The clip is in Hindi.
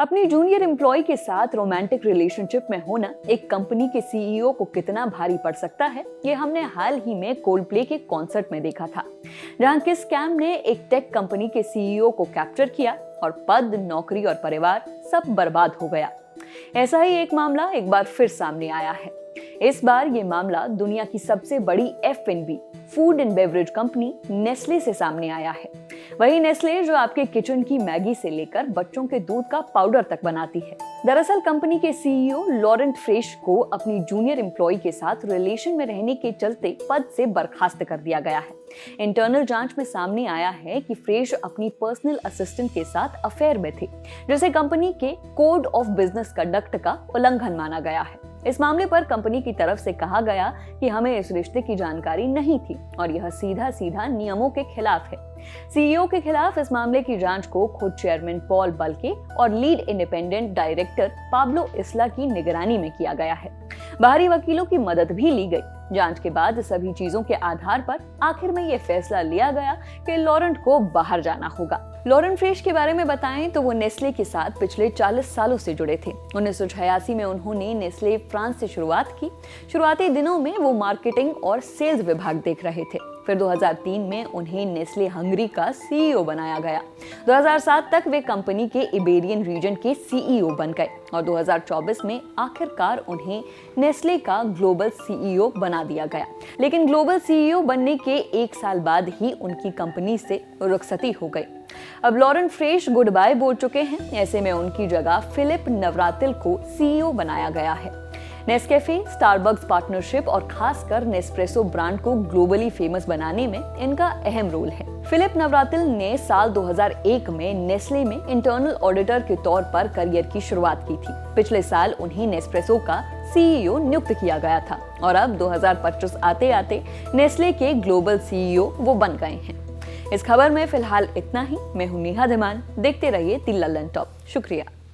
अपनी जूनियर एम्प्लॉय के साथ रोमांटिक रिलेशनशिप में होना एक कंपनी के सीईओ को कितना भारी पड़ सकता है, ये हमने हाल ही में कोल्डप्ले के कॉन्सर्ट में देखा था, जहां किस स्कैम ने एक टेक कंपनी के सीईओ को कैप्चर किया और पद, नौकरी और परिवार सब बर्बाद हो गया। ऐसा ही एक मामला एक बार फिर सामने आया है। इस बार ये मामला दुनिया की सबसे बड़ी F&B food and beverage company Nestle से सामने आया है। वही नेस्ले जो आपके किचन की मैगी से लेकर बच्चों के दूध का पाउडर तक बनाती है। दरअसल कंपनी के सीईओ लॉरेंट फ्रेश को अपनी जूनियर एम्प्लॉय के साथ रिलेशन में रहने के चलते पद से बर्खास्त कर दिया गया है। इंटरनल जांच में सामने आया है कि फ्रेश अपनी पर्सनल असिस्टेंट के साथ अफेयर में थे, जिसे कंपनी के कोड ऑफ बिजनेस कंडक्ट का उल्लंघन माना गया है। इस मामले पर कंपनी की तरफ से कहा गया कि हमें इस रिश्ते की जानकारी नहीं थी और यह सीधा सीधा नियमों के खिलाफ है। सीईओ के खिलाफ इस मामले की जांच को खुद चेयरमैन पॉल बल्के और लीड इंडिपेंडेंट डायरेक्टर पाब्लो इस्ला की निगरानी में किया गया है। बाहरी वकीलों की मदद भी ली गई। जांच के बाद सभी चीजों के आधार पर आखिर में यह फैसला लिया गया कि लॉरेंट को बाहर जाना होगा। लॉरेंट फ्रेश के बारे में बताएं तो वो नेस्ले के साथ पिछले 40 सालों से जुड़े थे। 1986 में उन्होंने नेस्ले फ्रांस से शुरुआत की। शुरुआती दिनों में वो मार्केटिंग और सेल्स विभाग देख रहे थे। फिर 2003 में उन्हें नेस्ले हंगरी का सीईओ बनाया गया। 2007 तक वे कंपनी के इबेरियन रीजन के सीईओ बन गए और 2024 में आखिरकार उन्हें नेस्ले का ग्लोबल सीईओ बना दिया गया। लेकिन ग्लोबल सीईओ बनने के 1 साल बाद ही उनकी कंपनी से रुखसती हो गई। अब लॉरेंट फ्रेश गुड बाय बोल चुके हैं। ऐसे में उनकी जगह फिलिप नवरातिल को सीईओ बनाया गया है। नेस्कैफे, स्टारबक्स पार्टनरशिप और खासकर नेस्प्रेसो ब्रांड को ग्लोबली फेमस बनाने में इनका अहम रोल है। फिलिप नवरातिल ने साल 2001 में नेस्ले में इंटरनल ऑडिटर के तौर पर करियर की शुरुआत की थी। पिछले साल उन्हें नेस्प्रेसो का सीईओ नियुक्त किया गया था और अब 2025 आते आते नेस्ले के ग्लोबल सीईओ वो बन गए हैं। इस खबर में फिलहाल इतना ही। मैं हूं नेहा धीमान। देखते रहिए दी लल्लन टॉप। शुक्रिया।